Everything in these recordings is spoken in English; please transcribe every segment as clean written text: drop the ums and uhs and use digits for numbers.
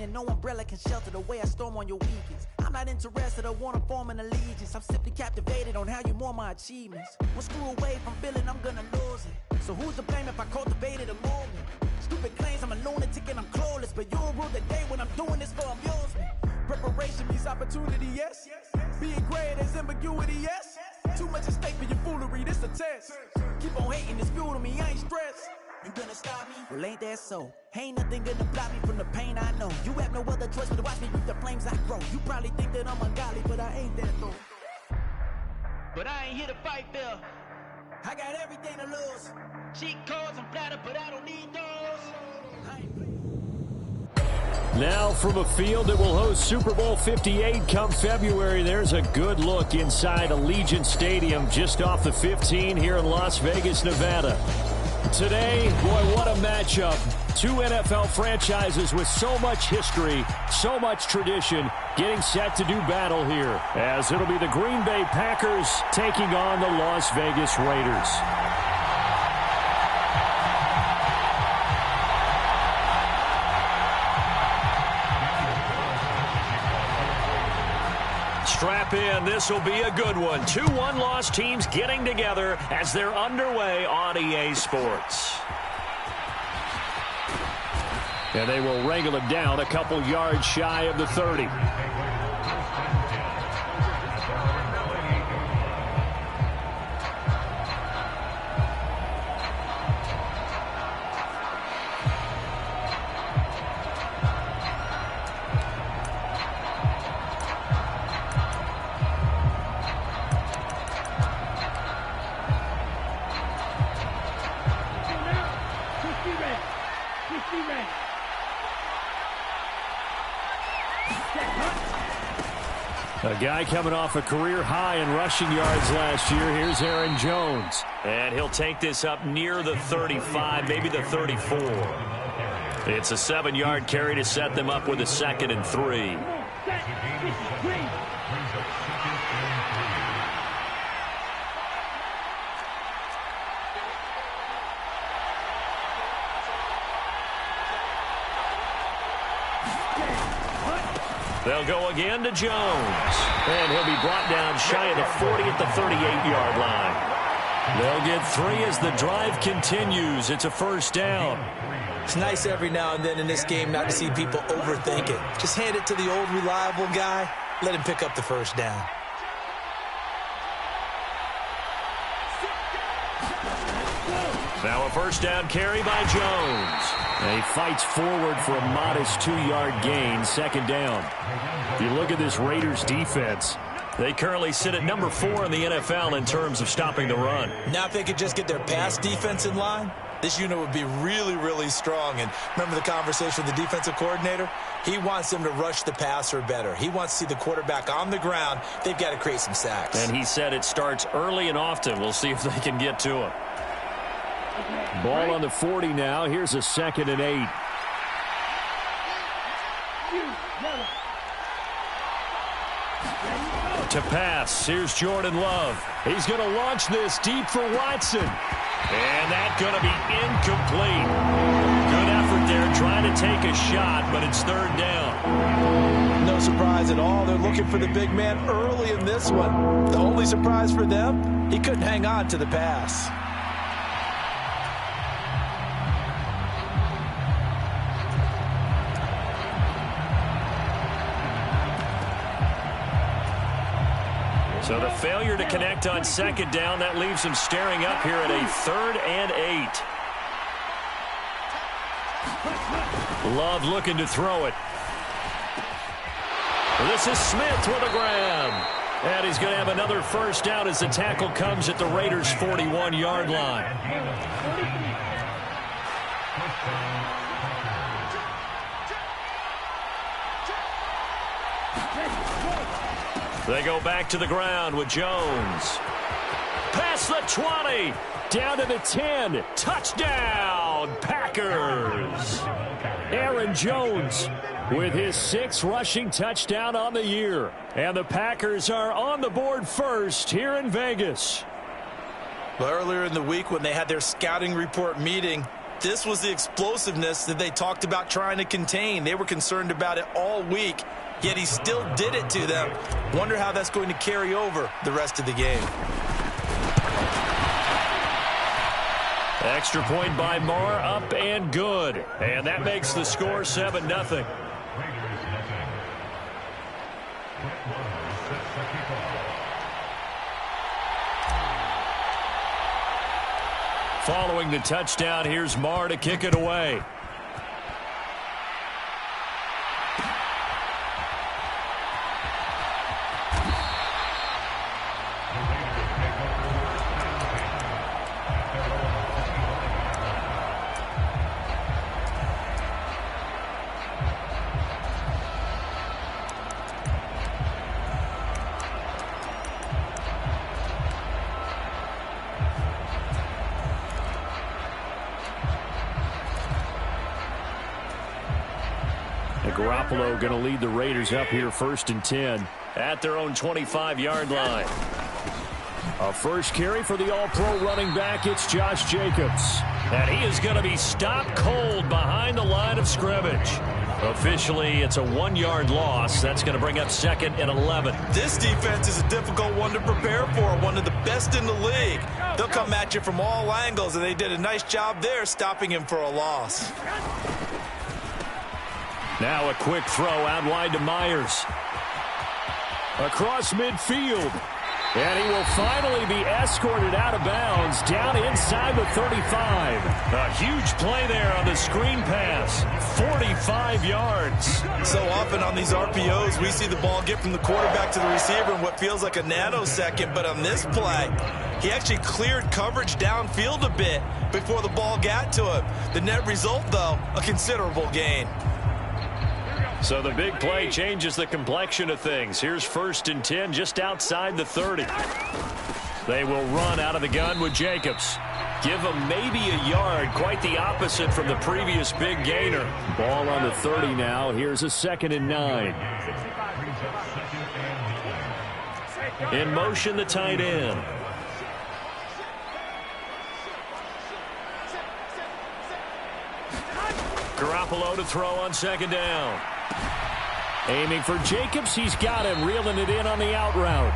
and no umbrella can shelter the way I storm on your weekends. I'm not interested or want to form an allegiance. I'm simply captivated on how you more my achievements. One screw away from feeling I'm gonna lose it. So who's to blame if I cultivated a movement? Stupid claims I'm a lunatic and I'm clueless, but you'll rule the day when I'm doing this for amusement. Preparation means opportunity, yes. Being great, there's ambiguity, yes. Too much at stake for your foolery, this a test. Keep on hating, it's fuel to me, I ain't stressed. You gonna stop me? Well, ain't that so? Ain't nothing gonna block me from the pain I know. You have no other choice but to watch me reap the flames I grow. You probably think that I'm ungodly, but I ain't that though. But I ain't here to fight fair. I got everything to lose. Cheat codes, I'm flattered, but I don't need those. Now from a field that will host Super Bowl 58 come February, there's a good look inside Allegiant Stadium just off the 15 here in Las Vegas, Nevada. Today, boy, what a matchup. Two NFL franchises with so much history, so much tradition, getting set to do battle here, as it'll be the Green Bay Packers taking on the Las Vegas Raiders. Strap in, this will be a good one. Two one-loss teams getting together as they're underway on EA Sports. And they will wrangle it down a couple yards shy of the 30. A guy coming off a career high in rushing yards last year. Here's Aaron Jones. And he'll take this up near the 35, maybe the 34. It's a 7-yard carry to set them up with a 2nd and 3. They'll go again to Jones. And he'll be brought down shy of the 40 at the 38-yard line. They'll get 3 as the drive continues. It's a first down. It's nice every now and then in this game not to see people overthink it. Just hand it to the old reliable guy. Let him pick up the first down. Now a first down carry by Jones. And he fights forward for a modest 2-yard gain, 2nd down. If you look at this Raiders defense, they currently sit at number 4 in the NFL in terms of stopping the run. Now if they could just get their pass defense in line, this unit would be really, really strong. And remember the conversation with the defensive coordinator? He wants them to rush the passer better. He wants to see the quarterback on the ground. They've got to create some sacks. And he said it starts early and often. We'll see if they can get to him. Ball on the 40 now. Here's a 2nd and 8. To pass. Here's Jordan Love. He's going to launch this deep for Watson. And that's going to be incomplete. Good effort there trying to take a shot, but it's 3rd down. No surprise at all. They're looking for the big man early in this one. The only surprise for them, he couldn't hang on to the pass. So the failure to connect on 2nd down, that leaves him staring up here at a 3rd and 8. Love looking to throw it. This is Smith with a grab. And he's going to have another first down as the tackle comes at the Raiders' 41-yard line. They go back to the ground with Jones. Past the 20. Down to the 10. Touchdown, Packers. Aaron Jones with his 6th rushing touchdown on the year. And the Packers are on the board first here in Vegas. Well, earlier in the week when they had their scouting report meeting, This was the explosiveness that they talked about trying to contain. They were concerned about it all week, yet he still did it to them. Wonder how that's going to carry over the rest of the game. Extra point by Marr, up and good. And that makes the score 7-0. Following the touchdown, here's Marr to kick it away. Garoppolo going to lead the Raiders up here 1st and 10 at their own 25-yard line. A first carry for the all-pro running back. It's Josh Jacobs. And he is going to be stopped cold behind the line of scrimmage. Officially, it's a 1-yard loss. That's going to bring up 2nd and 11. This defense is a difficult one to prepare for, one of the best in the league. They'll come at you from all angles, and they did a nice job there stopping him for a loss. Now a quick throw out wide to Myers. Across midfield. And he will finally be escorted out of bounds down inside the 35. A huge play there on the screen pass. 45 yards. So often on these RPOs, we see the ball get from the quarterback to the receiver in what feels like a nanosecond. But on this play, he actually cleared coverage downfield a bit before the ball got to him. The net result, though, a considerable gain. So the big play changes the complexion of things. Here's 1st and 10 just outside the 30. They will run out of the gun with Jacobs. Give him maybe a yard, quite the opposite from the previous big gainer. Ball on the 30 now. Here's a 2nd and 9. In motion, the tight end. Garoppolo to throw on 2nd down. Aiming for Jacobs. He's got him. Reeling it in on the out route.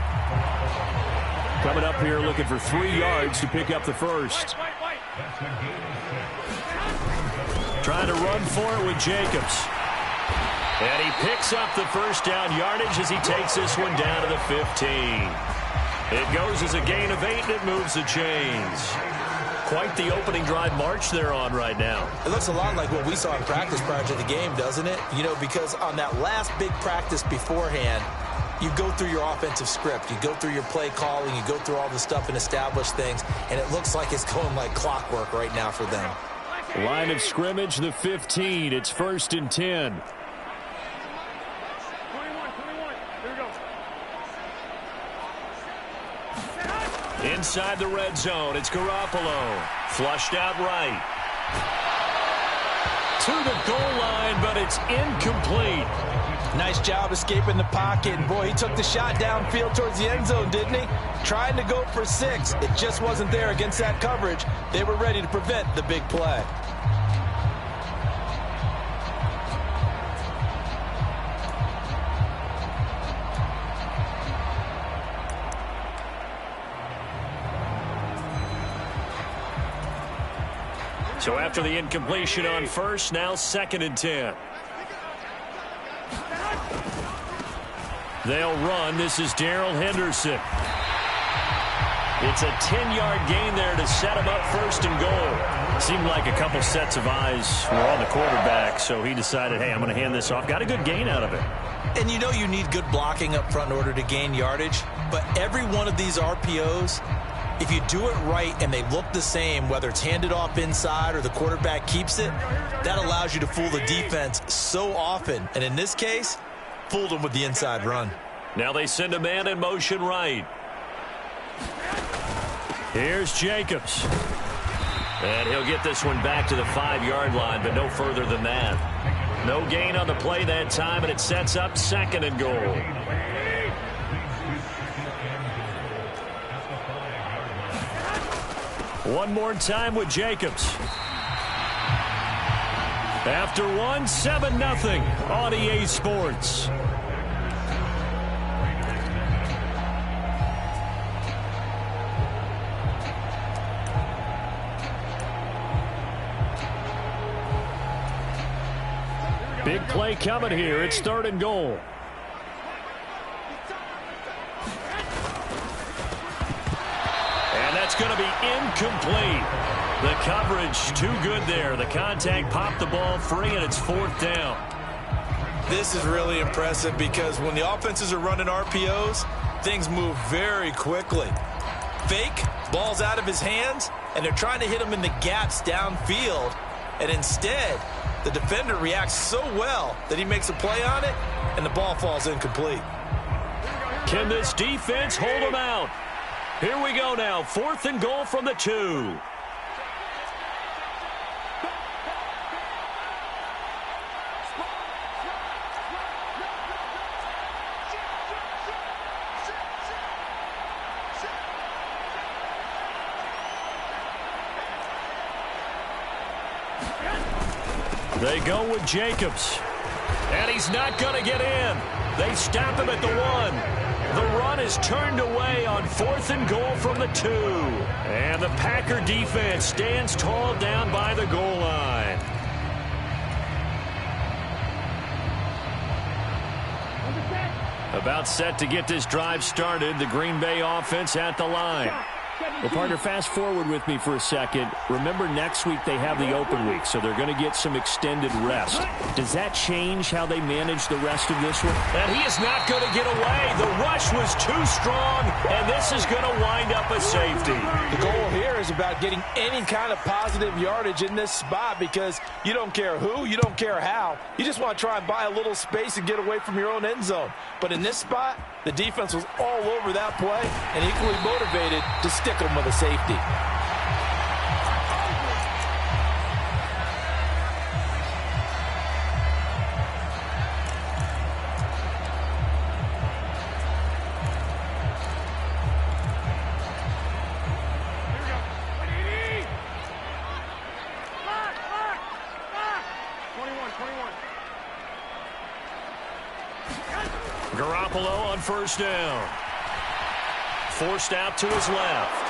Coming up here looking for 3 yards to pick up the first. Trying to run for it with Jacobs. And he picks up the first down yardage as he takes this one down to the 15. It goes as a gain of 8 and it moves the chains. Quite the opening drive march they're on right now. It looks a lot like what we saw in practice prior to the game, doesn't it? You know, because on that last big practice beforehand, you go through your offensive script. You go through your play calling. You go through all the stuff and establish things. And it looks like it's going like clockwork right now for them. Line of scrimmage, the 15. It's 1st and 10. Inside the red zone, it's Garoppolo. Flushed out right. To the goal line, but it's incomplete. Nice job escaping the pocket. And boy, he took the shot downfield towards the end zone, didn't he? Trying to go for 6. It just wasn't there against that coverage. They were ready to prevent the big play. So after the incompletion on first, now 2nd and 10. They'll run. This is Darrell Henderson. It's a 10-yard gain there to set him up 1st and goal. Seemed like a couple sets of eyes were on the quarterback, so he decided, hey, I'm going to hand this off. Got a good gain out of it. And you know you need good blocking up front in order to gain yardage, but every one of these RPOs, if you do it right and they look the same, whether it's handed off inside or the quarterback keeps it, that allows you to fool the defense so often. And in this case, fooled them with the inside run. Now they send a man in motion right. Here's Jacobs. And he'll get this one back to the 5-yard line, but no further than that. No gain on the play that time, and it sets up 2nd and goal. One more time with Jacobs. After one, 7-0 on EA Sports. Big play coming here. It's 3rd and goal. And that's going to be incomplete. The coverage too good there. The contact popped the ball free, and it's 4th down. This is really impressive because when the offenses are running RPOs, things move very quickly. Fake, ball's out of his hands, and they're trying to hit him in the gaps downfield. And instead, the defender reacts so well that he makes a play on it, and the ball falls incomplete. Can this defense hold him out? Here we go now. 4th and goal from the 2. They go with Jacobs. And he's not going to get in. They stop him at the 1. The run is turned away on 4th and goal from the 2. And the Packer defense stands tall down by the goal line. About set to get this drive started. The Green Bay offense at the line. Well, partner, fast forward with me for a second. Remember, next week they have the open week, so they're going to get some extended rest. Does that change how they manage the rest of this one? And he is not going to get away. The rush was too strong, and this is going to wind up a safety. The goal here is about getting any kind of positive yardage in this spot because you don't care who, you don't care how. You just want to try and buy a little space and get away from your own end zone. But in this spot, the defense was all over that play and equally motivated to stick them with a safety. Garoppolo on 1st down. Forced out to his left.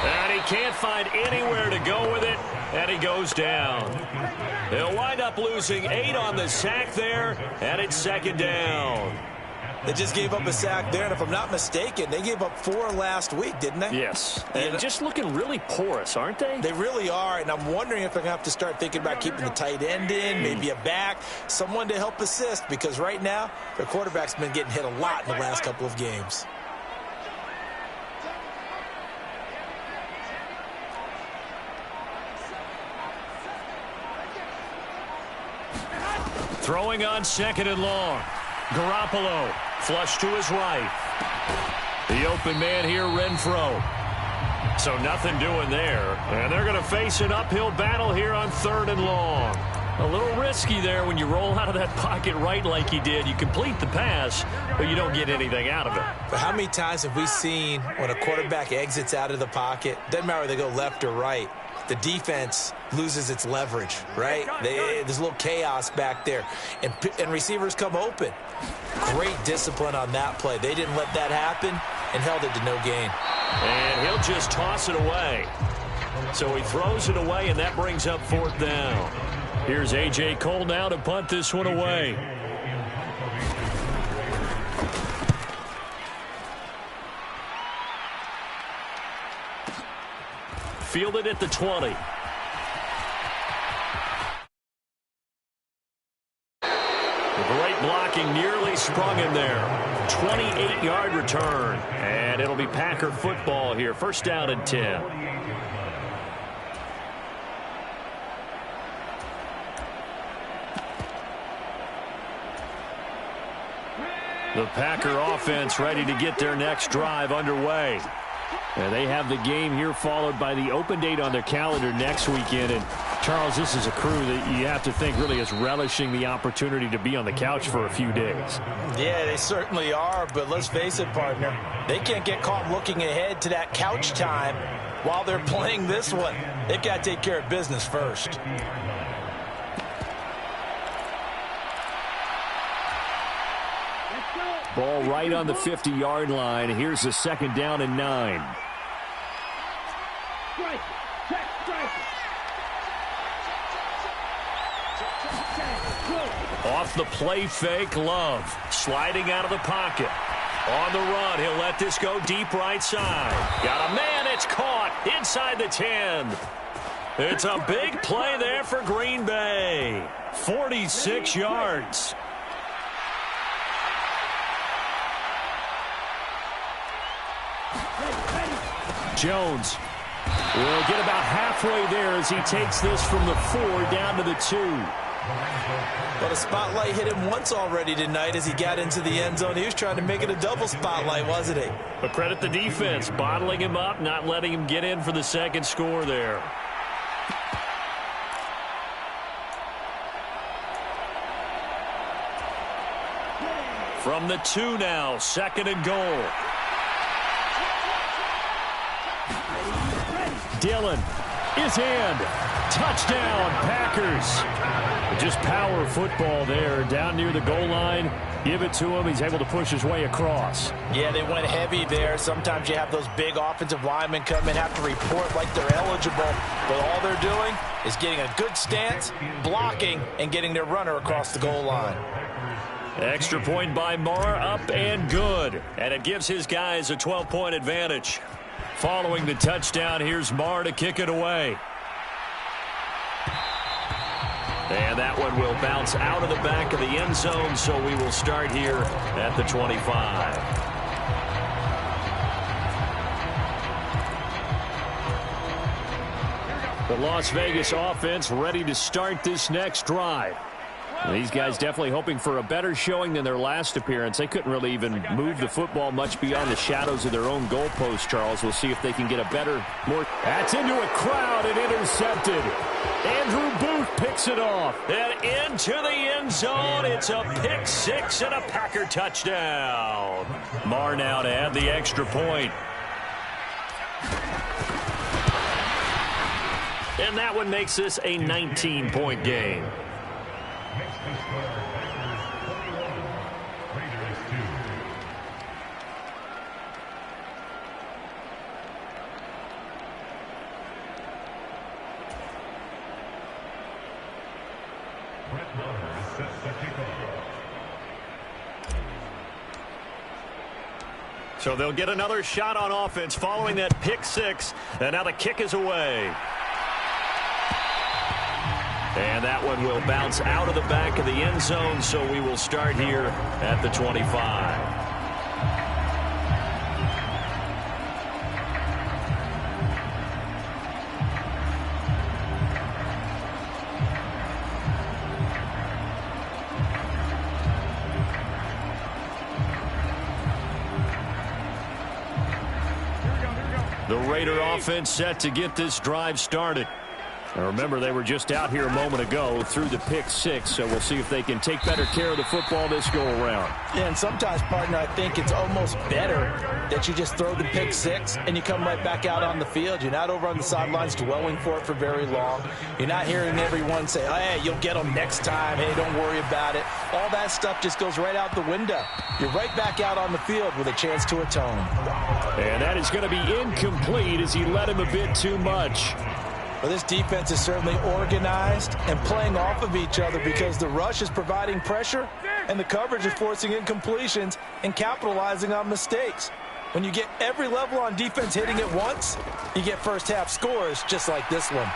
And he can't find anywhere to go with it, and he goes down. They'll wind up losing 8 on the sack there, and it's 2nd down. They just gave up a sack there, and if I'm not mistaken, they gave up 4 last week, didn't they? Yes. And just looking really porous, aren't they? They really are, and I'm wondering if they're going to have to start thinking about keeping the tight end in, maybe a back, someone to help assist, because right now, their quarterback's been getting hit a lot in the last couple of games. Throwing on 2nd and long. Garoppolo, flush to his right. The open man here, Renfro. So nothing doing there. And they're going to face an uphill battle here on 3rd and long. A little risky there when you roll out of that pocket right like he did. You complete the pass, but you don't get anything out of it. But how many times have we seen when a quarterback exits out of the pocket, doesn't matter whether they go left or right, the defense loses its leverage, right? There's a little chaos back there, and receivers come open. Great discipline on that play. They didn't let that happen and held it to no gain. And he'll just toss it away. So he throws it away, and that brings up 4th down. Here's A.J. Cole now to punt this one away. Fielded at the 20. Great blocking, nearly sprung him there. 28-yard return, and it'll be Packer football here. 1st down and 10. The Packer offense ready to get their next drive underway. And they have the game here followed by the open date on their calendar next weekend. And, Charles, this is a crew that you have to think really is relishing the opportunity to be on the couch for a few days. Yeah, they certainly are, but let's face it, partner. They can't get caught looking ahead to that couch time while they're playing this one. They've got to take care of business first. Ball right on the 50-yard line. Here's a 2nd down and 9. Off the play fake, Love. Sliding out of the pocket. On the run, he'll let this go deep right side. Got a man, it's caught inside the 10. It's a big play there for Green Bay. 46 yards. Jones will get about halfway there as he takes this from the 4 down to the 2. Well, the spotlight hit him once already tonight as he got into the end zone. He was trying to make it a double spotlight, wasn't he? But credit the defense, bottling him up, not letting him get in for the second score there. From the 2 now, 2nd and goal. Dillon is in. Touchdown, Packers. Just power football there down near the goal line. Give it to him. He's able to push his way across. Yeah, they went heavy there. Sometimes you have those big offensive linemen come in, have to report like they're eligible. But all they're doing is getting a good stance, blocking, and getting their runner across the goal line. Extra point by Marr, up and good. And it gives his guys a 12-point advantage. Following the touchdown, here's Marr to kick it away. And that one will bounce out of the back of the end zone, so we will start here at the 25. The Las Vegas offense ready to start this next drive. These guys definitely hoping for a better showing than their last appearance. They couldn't really even move the football much beyond the shadows of their own goalpost, Charles. We'll see if they can get a better, more... That's into a crowd and intercepted. Andrew Booth picks it off. And into the end zone. It's a pick six and a Packer touchdown. Marr now to add the extra point. And that one makes this a 19-point game. So they'll get another shot on offense following that pick six. And now the kick is away. And that one will bounce out of the back of the end zone, so we will start here at the 25. The Raider offense set to get this drive started. Now remember, they were just out here a moment ago through the pick six, so we'll see if they can take better care of the football this go-around. Yeah, and sometimes, partner, I think it's almost better that you just throw the pick six and you come right back out on the field. You're not over on the sidelines dwelling for it for very long. You're not hearing everyone say, oh, hey, you'll get them next time. Hey, don't worry about it. All that stuff just goes right out the window. You're right back out on the field with a chance to atone. And that is going to be incomplete as he led him a bit too much. Well, this defense is certainly organized and playing off of each other because the rush is providing pressure and the coverage is forcing incompletions and capitalizing on mistakes. When you get every level on defense hitting it once, you get first half scores just like this one.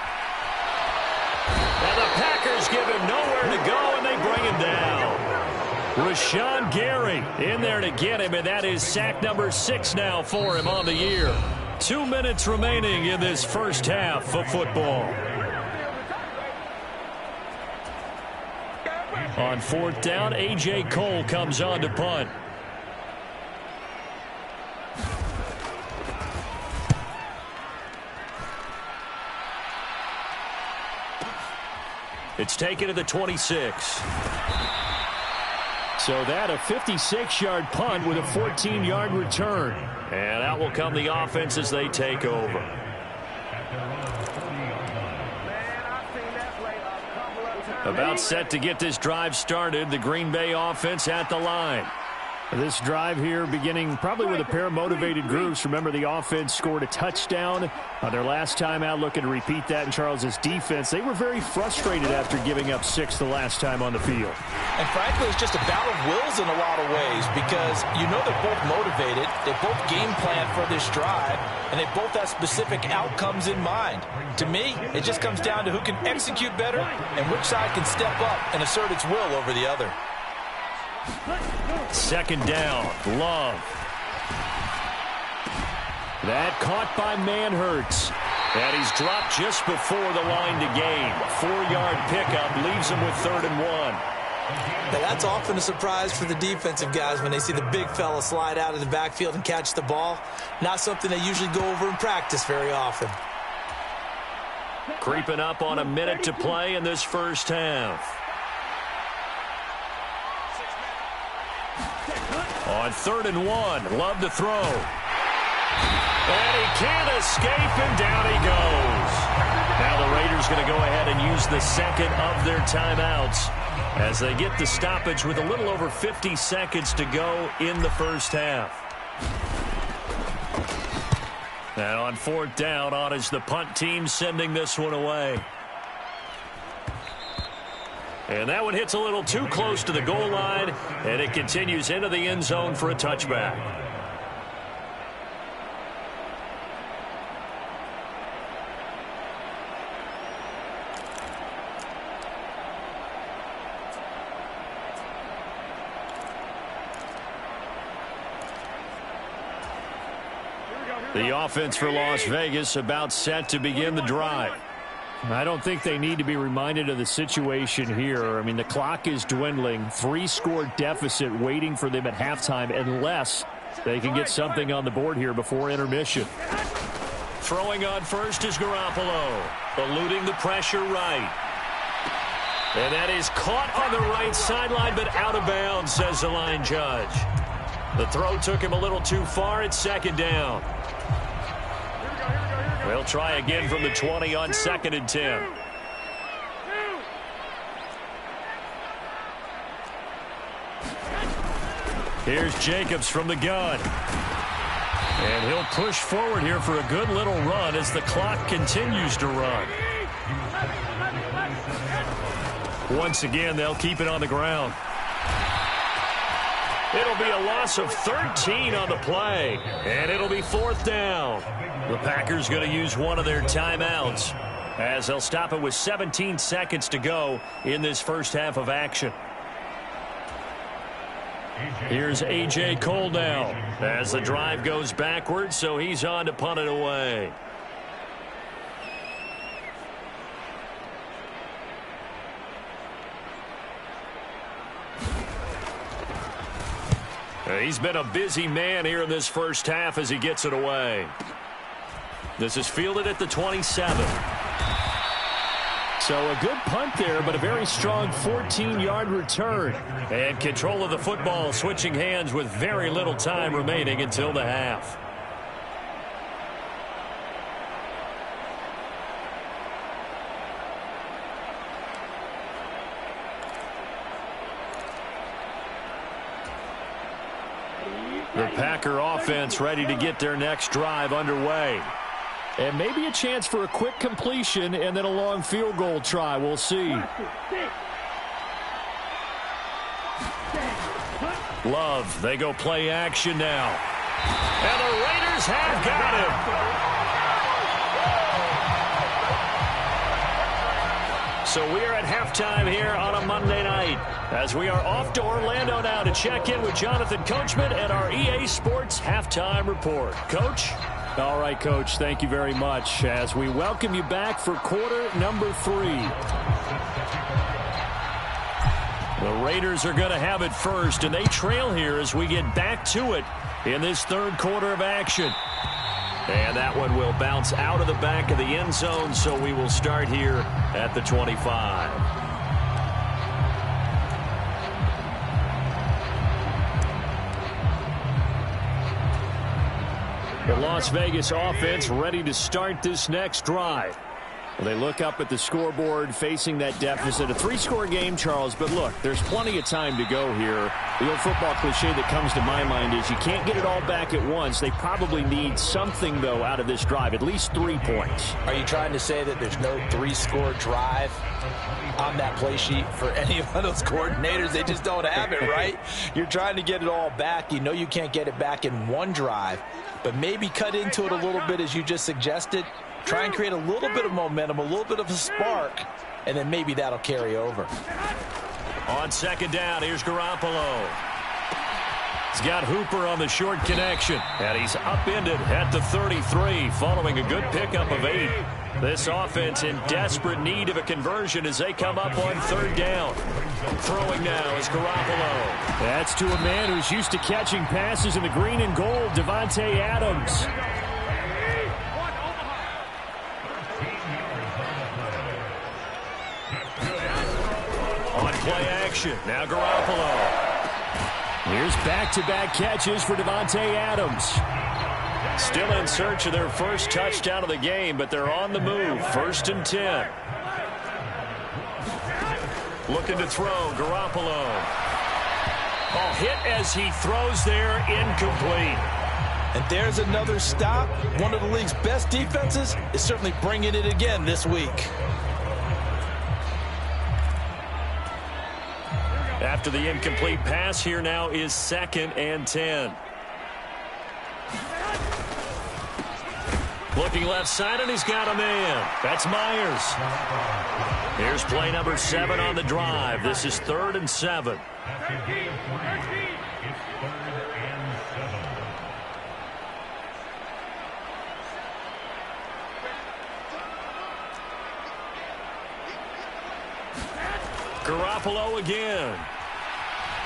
And the Packers give him nowhere to go, and they bring him down. Rashawn Gary in there to get him, and that is sack number 6 now for him on the year. 2 minutes remaining in this first half of football. On 4th down, A.J. Cole comes on to punt. It's taken to the 26. So that a 56-yard punt with a 14-yard return. And out will come the offense as they take over. About set to get this drive started. The Green Bay offense at the line. This drive here beginning probably with a pair of motivated groups. Remember, the offense scored a touchdown on their last time out, looking to repeat that in Charles's defense. They were very frustrated after giving up 6 the last time on the field. And frankly, it's just a battle of wills in a lot of ways because you know they're both motivated, they both game plan for this drive, and they both have specific outcomes in mind. To me, it just comes down to who can execute better and which side can step up and assert its will over the other. Second down, Love. That caught by Manhertz. And he's dropped just before the line to gain. 4-yard pickup leaves him with 3rd and 1. Now that's often a surprise for the defensive guys when they see the big fella slide out of the backfield and catch the ball. Not something they usually go over in practice very often. Creeping up on a minute to play in this first half. On 3rd and 1, Love to throw. And he can't escape, and down he goes. Now the Raiders going to go ahead and use the second of their timeouts as they get the stoppage with a little over 50 seconds to go in the first half. And on 4th down, on is the punt team sending this one away. And that one hits a little too close to the goal line, and it continues into the end zone for a touchback. The offense for Las Vegas about set to begin the drive. I don't think they need to be reminded of the situation here. I mean, the clock is dwindling. 3-score deficit waiting for them at halftime unless they can get something on the board here before intermission. Throwing on first is Garoppolo, eluding the pressure right. And that is caught on the right sideline, but out of bounds, says the line judge. The throw took him a little too far. It's 2nd down. They'll try again from the 20 on 2nd and 10. Here's Jacobs from the gun. And he'll push forward here for a good little run as the clock continues to run. Once again, they'll keep it on the ground. It'll be a loss of 13 on the play, and it'll be 4th down. The Packers going to use one of their timeouts as they'll stop it with 17 seconds to go in this first half of action. Here's A.J. Cole now as the drive goes backwards, so he's on to punt it away. He's been a busy man here in this first half as he gets it away. This is fielded at the 27. So a good punt there, but a very strong 14-yard return. And control of the football switching hands with very little time remaining until the half. The Packer offense ready to get their next drive underway. And maybe a chance for a quick completion and then a long field goal try. We'll see. Love, they go play action now. And the Raiders have got him. So we are at halftime here on a Monday night as we are off to Orlando now to check in with Jonathan Coachman at our EA Sports Halftime Report. Coach? All right, Coach, thank you very much as we welcome you back for quarter number 3. The Raiders are going to have it first, and they trail here as we get back to it in this third quarter of action. And that one will bounce out of the back of the end zone, so we will start here at the 25. The Las Vegas offense ready to start this next drive. Well, they look up at the scoreboard facing that deficit. A 3-score game, Charles, but look, there's plenty of time to go here. The old football cliche that comes to my mind is you can't get it all back at once. They probably need something, though, out of this drive, at least 3 points. Are you trying to say that there's no 3-score drive on that play sheet for any of those coordinators? They just don't have it, right? You're trying to get it all back. You know you can't get it back in one drive, but maybe cut into it a little bit as you just suggested. Try and create a little bit of momentum, a little bit of a spark, and then maybe that'll carry over. On second down, here's Garoppolo. He's got Hooper on the short connection, and he's upended at the 33 following a good pickup of 8. This offense in desperate need of a conversion as they come up on third down. Throwing now is Garoppolo. That's to a man who's used to catching passes in the green and gold, Davante Adams. Play action. Now Garoppolo. Here's back-to-back catches for Davante Adams. Still in search of their first touchdown of the game, but they're on the move. 1st and 10. Looking to throw. Garoppolo. Ball hit as he throws there. Incomplete. And there's another stop. One of the league's best defenses is certainly bringing it again this week. After the incomplete pass, here now is 2nd and 10. Looking left side, and he's got a man. That's Myers. Here's play number 7 on the drive. This is 3rd and 7. Garoppolo again.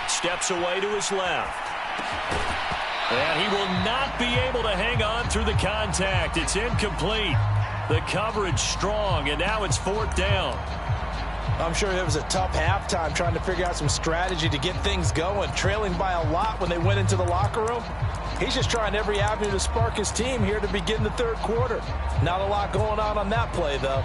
Steps away to his left. And he will not be able to hang on through the contact. It's incomplete. The coverage strong, and now it's 4th down. I'm sure it was a tough halftime trying to figure out some strategy to get things going. Trailing by a lot when they went into the locker room. He's just trying every avenue to spark his team here to begin the 3rd quarter. Not a lot going on that play, though.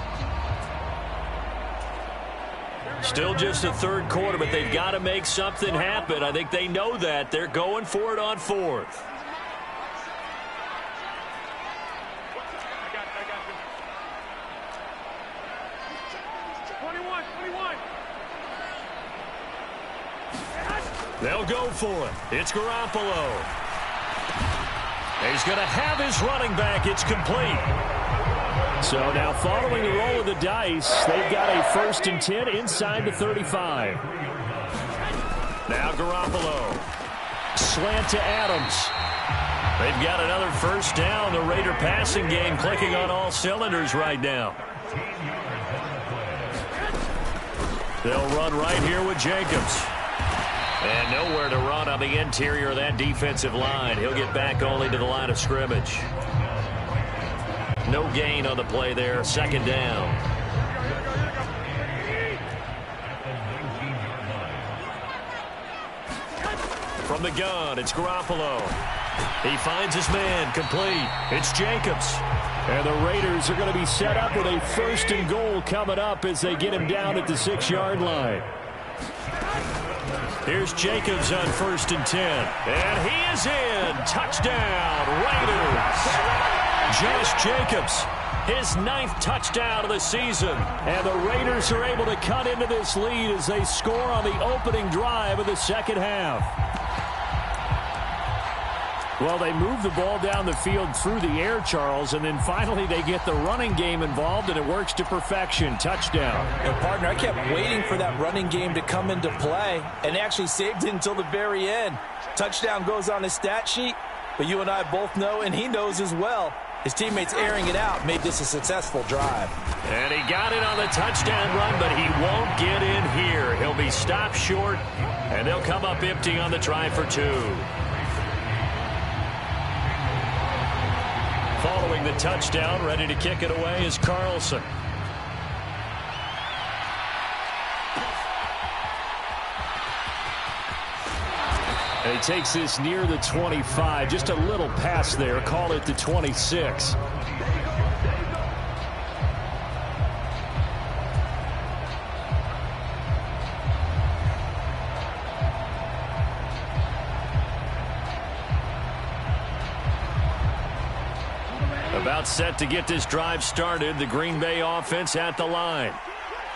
Still just a 3rd quarter, but they've got to make something happen. I think they know that. They're going for it on 4th. They'll go for it. It's Garoppolo. He's going to have his running back. It's complete. So now following the roll of the dice, they've got a 1st and 10 inside the 35. Now Garoppolo. Slant to Adams. They've got another 1st down. The Raider passing game clicking on all cylinders right now. They'll run right here with Jacobs. And nowhere to run on the interior of that defensive line. He'll get back only to the line of scrimmage. No gain on the play there. 2nd down. From the gun, it's Garoppolo. He finds his man, complete. It's Jacobs. And the Raiders are going to be set up with a 1st and goal coming up as they get him down at the 6-yard line. Here's Jacobs on 1st and 10. And he is in. Touchdown, Raiders. Josh Jacobs, his 9th touchdown of the season. And the Raiders are able to cut into this lead as they score on the opening drive of the 2nd half. Well, they move the ball down the field through the air, Charles, and then finally they get the running game involved, and it works to perfection. Touchdown. Partner, I kept waiting for that running game to come into play, and actually saved it until the very end. Touchdown goes on his stat sheet, but you and I both know, and he knows as well, his teammates airing it out made this a successful drive. And he got it on the touchdown run, but he won't get in here. He'll be stopped short, and they'll come up empty on the try for 2. Following the touchdown, ready to kick it away is Carlson. And he takes this near the 25. Just a little pass there. Call it the 26. About set to get this drive started. The Green Bay offense at the line.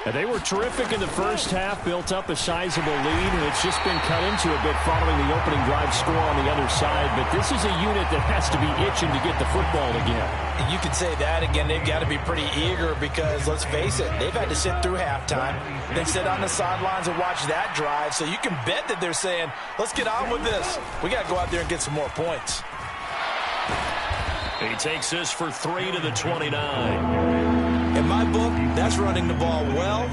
And they were terrific in the first half, built up a sizable lead, and it's just been cut into a bit following the opening drive score on the other side. But this is a unit that has to be itching to get the football again. You can say that again. They've got to be pretty eager because, let's face it, they've had to sit through halftime, then sit on the sidelines and watch that drive. So you can bet that they're saying, let's get on with this. We got to go out there and get some more points. He takes this for 3 to the 29. In my book, that's running the ball well,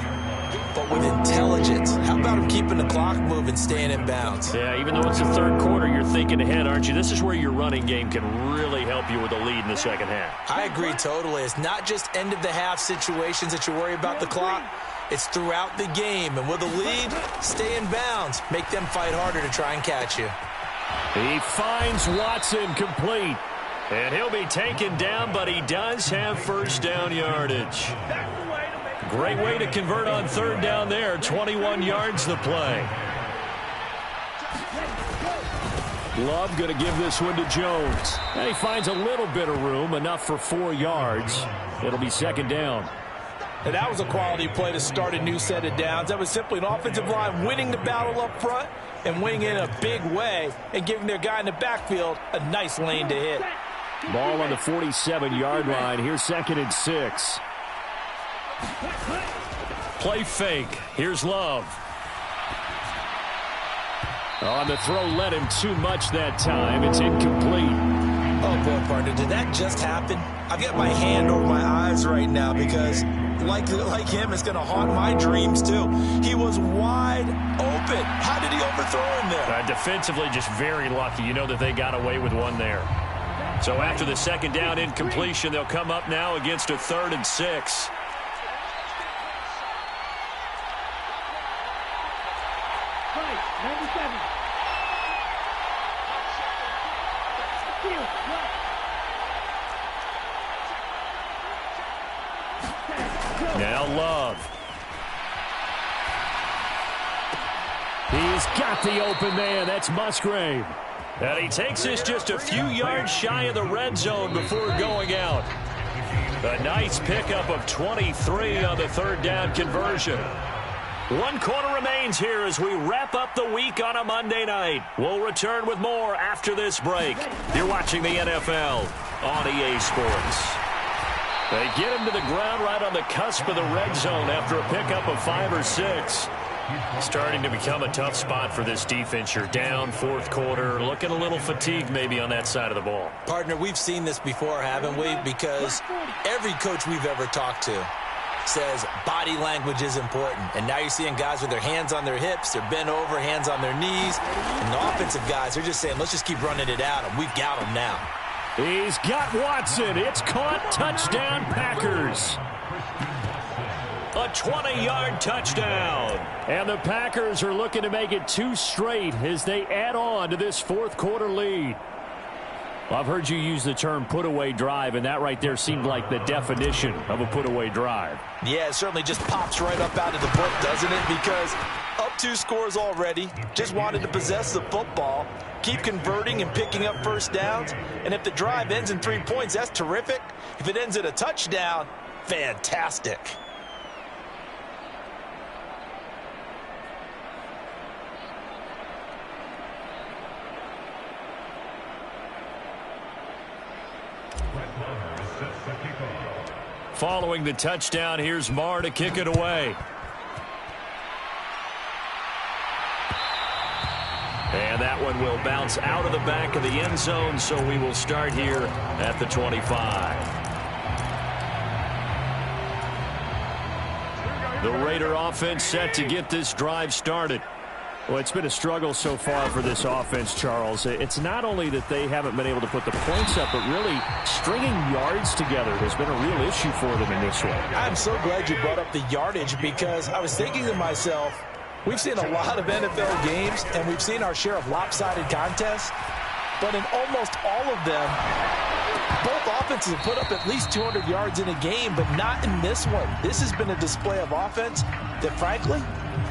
but with intelligence. How about him keeping the clock moving, staying in bounds? Yeah, even though it's the third quarter, you're thinking ahead, aren't you? This is where your running game can really help you with a lead in the second half. I agree totally. It's not just end-of-the-half situations that you worry about the clock. It's throughout the game. And with a lead, stay in bounds. Make them fight harder to try and catch you. He finds Watson complete. And he'll be taken down, but he does have first down yardage. Great way to convert on third down there. 21 yards the play. Love going to give this one to Jones. And he finds a little bit of room, enough for 4 yards. It'll be second down. And that was a quality play to start a new set of downs. That was simply an offensive line winning the battle up front and winning it in a big way and giving their guy in the backfield a nice lane to hit. Ball on the 47-yard line. Here's 2nd and 6. Play fake. Here's Love. On the throw, led him too much that time. It's incomplete. Oh, boy, partner, did that just happen? I've got my hand over my eyes right now because, like him, it's going to haunt my dreams, too. He was wide open. How did he overthrow him there? Defensively, just very lucky. You know that they got away with one there. So after the second down incompletion, they'll come up now against a 3rd and 6. Now Love. He's got the open man. That's Musgrave. And he takes this just a few yards shy of the red zone before going out. A nice pickup of 23 on the third down conversion. 1 quarter remains here as we wrap up the week on a Monday night. We'll return with more after this break. You're watching the NFL on EA Sports. They get him to the ground right on the cusp of the red zone after a pickup of 5 or 6. Starting to become a tough spot for this defense. You're down 4th quarter, looking a little fatigued maybe on that side of the ball. Partner, we've seen this before, haven't we? Because every coach we've ever talked to says body language is important. And now you're seeing guys with their hands on their hips, they're bent over, hands on their knees. And the offensive guys, they're just saying, let's just keep running it at them. We've got them now. He's got Watson. It's caught. Touchdown, Packers. A 20-yard touchdown. And the Packers are looking to make it 2 straight as they add on to this 4th quarter lead. Well, I've heard you use the term put-away drive, and that right there seemed like the definition of a put-away drive. Yeah, it certainly just pops right up out of the book, doesn't it? Because up 2 scores already, just wanted to possess the football, keep converting and picking up first downs. And if the drive ends in 3 points, that's terrific. If it ends in a touchdown, fantastic. Following the touchdown, here's Marr to kick it away. And that one will bounce out of the back of the end zone, so we will start here at the 25. The Raider offense set to get this drive started. Well, it's been a struggle so far for this offense, Charles. It's not only that they haven't been able to put the points up, but really stringing yards together has been a real issue for them in this one. I'm so glad you brought up the yardage because I was thinking to myself, we've seen a lot of NFL games, and we've seen our share of lopsided contests, but in almost all of them, both offenses have put up at least 200 yards in a game, but not in this one. This has been a display of offense that, frankly,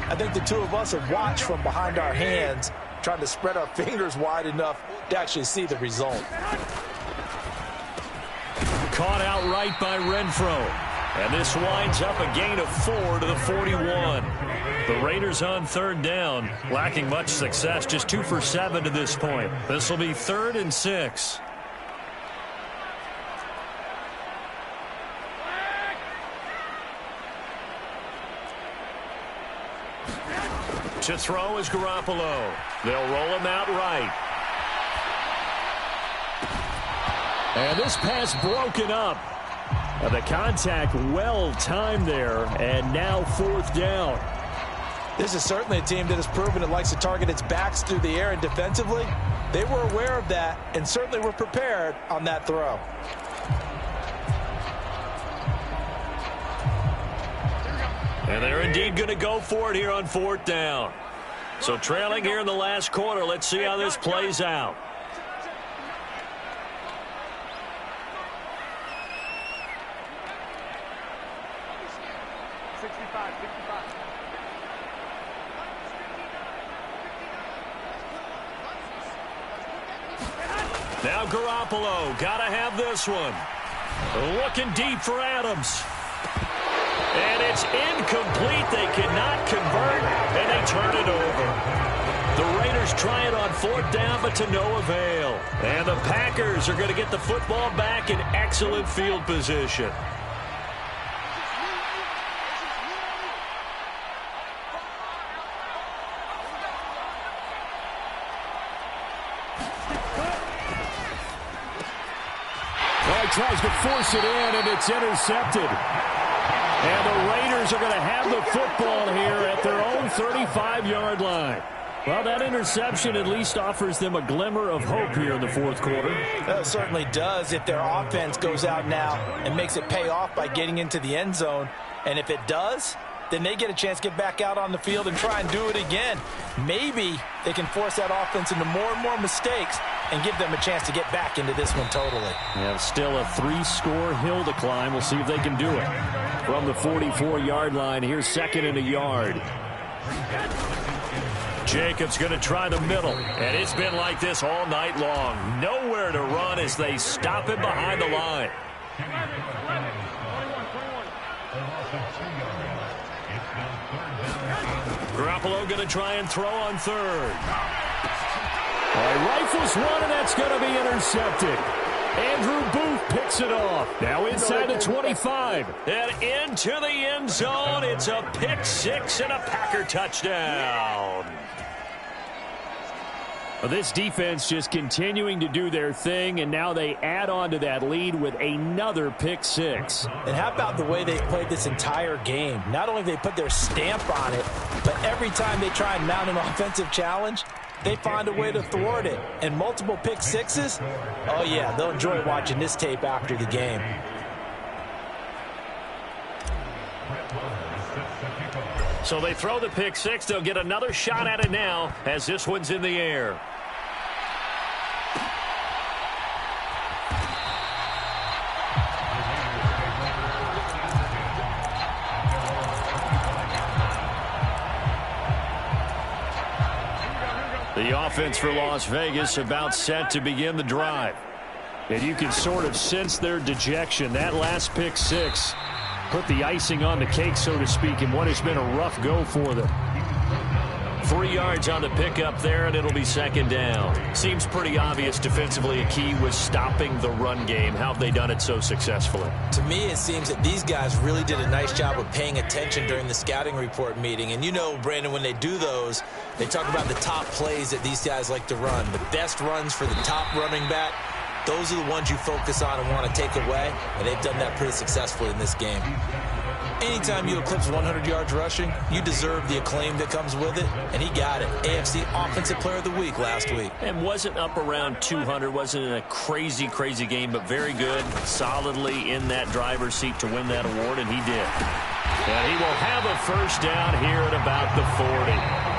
I think the two of us have watched from behind our hands, trying to spread our fingers wide enough to actually see the result. caught outright by Renfro. And this winds up a gain of 4 to the 41. The Raiders on third down, lacking much success, just 2 for 7 to this point. This will be 3rd and 6. To throw is Garoppolo. They'll roll him out right. And this pass broken up. The contact well timed there, and now 4th down. This is certainly a team that has proven it likes to target its backs through the air, and defensively, they were aware of that and certainly were prepared on that throw. And they're indeed going to go for it here on 4th down. So trailing here in the last quarter, let's see how this plays out. Now Garoppolo, got to have this one. Looking deep for Adams. And it's incomplete. They cannot convert, and they turn it over. The Raiders try it on 4th down, but to no avail. And the Packers are going to get the football back in excellent field position. Tries to force it in, and it's intercepted. And the Raiders are going to have the football here at their own 35-yard line. Well, that interception at least offers them a glimmer of hope here in the 4th quarter. That certainly does if their offense goes out now and makes it pay off by getting into the end zone. And if it does, then they get a chance to get back out on the field and try and do it again. Maybe they can force that offense into more and more mistakes and give them a chance to get back into this one totally. Yeah, still a 3-score hill to climb. We'll see if they can do it. From the 44-yard line, here's 2nd and a yard. Jacobs going to try the middle, and it's been like this all night long. Nowhere to run as they stop him behind the line. Garoppolo going to try and throw on 3rd. Rifles one, and that's going to be intercepted. Andrew Booth picks it off. Now inside the 25. And into the end zone. It's a pick 6 and a Packer touchdown. Well, this defense just continuing to do their thing, and now they add on to that lead with another pick 6. And how about the way they played this entire game? Not only they put their stamp on it, but every time they try and mount an offensive challenge, they find a way to thwart it. And multiple pick 6s, oh yeah, they'll enjoy watching this tape after the game. So they throw the pick 6. They'll get another shot at it now as this one's in the air. The offense for Las Vegas about set to begin the drive. And you can sort of sense their dejection. That last pick 6 put the icing on the cake, so to speak, in what has been a rough go for them. 3 yards on the pickup there, and it'll be 2nd down. Seems pretty obvious defensively a key was stopping the run game. How have they done it so successfully? To me, it seems that these guys really did a nice job of paying attention during the scouting report meeting. And you know, Brandon, when they do those, they talk about the top plays that these guys like to run. The best runs for the top running back, those are the ones you focus on and want to take away, and they've done that pretty successfully in this game. Anytime you eclipse 100 yards rushing, you deserve the acclaim that comes with it, and he got it. AFC Offensive Player of the Week last week. And wasn't up around 200, wasn't in a crazy, crazy game, but very good, solidly in that driver's seat to win that award, and he did. And he will have a 1st down here at about the 40.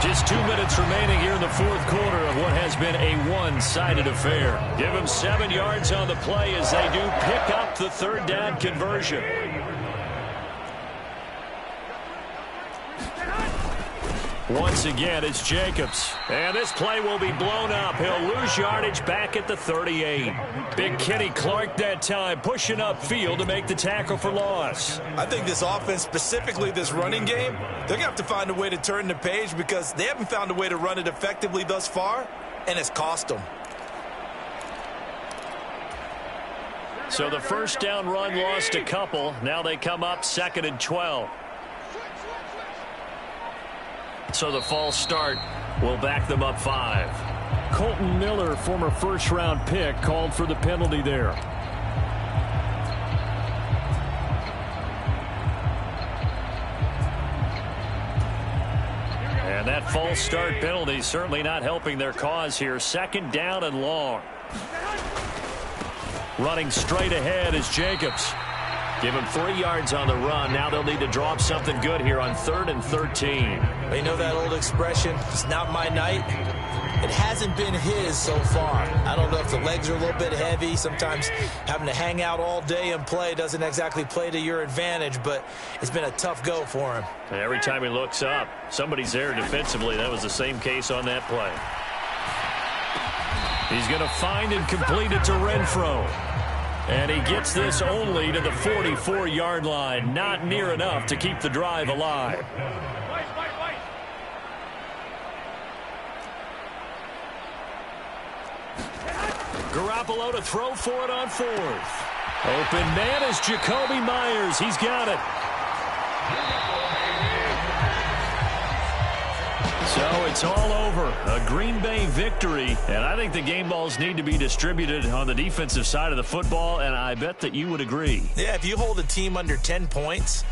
Just 2 minutes remaining here in the 4th quarter of what has been a one-sided affair. Give them 7 yards on the play as they do pick up the 3rd down conversion. Once again, it's Jacobs. And this play will be blown up. He'll lose yardage back at the 38. Big Kenny Clark that time, pushing upfield to make the tackle for loss. I think this offense, specifically this running game, they're going to have to find a way to turn the page because they haven't found a way to run it effectively thus far, and it's cost them. So the first down run lost a couple. Now they come up 2nd and 12. So the false start will back them up 5. Colton Miller, former first-round pick, called for the penalty there. And that false start penalty certainly not helping their cause here. 2nd down and long. Running straight ahead is Jacobs. Give him 3 yards on the run. Now they'll need to draw up something good here on 3rd and 13. You know that old expression, it's not my night? It hasn't been his so far. I don't know if the legs are a little bit heavy. Sometimes having to hang out all day and play doesn't exactly play to your advantage, but it's been a tough go for him. And every time he looks up, somebody's there defensively. That was the same case on that play. He's going to find and complete it to Renfro. And he gets this only to the 44-yard line. Not near enough to keep the drive alive. Garoppolo to throw for it on 4th. Open man is Jacoby Myers. He's got it. So it's all over. A Green Bay victory. And I think the game balls need to be distributed on the defensive side of the football, and I bet that you would agree. Yeah, if you hold a team under 10 points,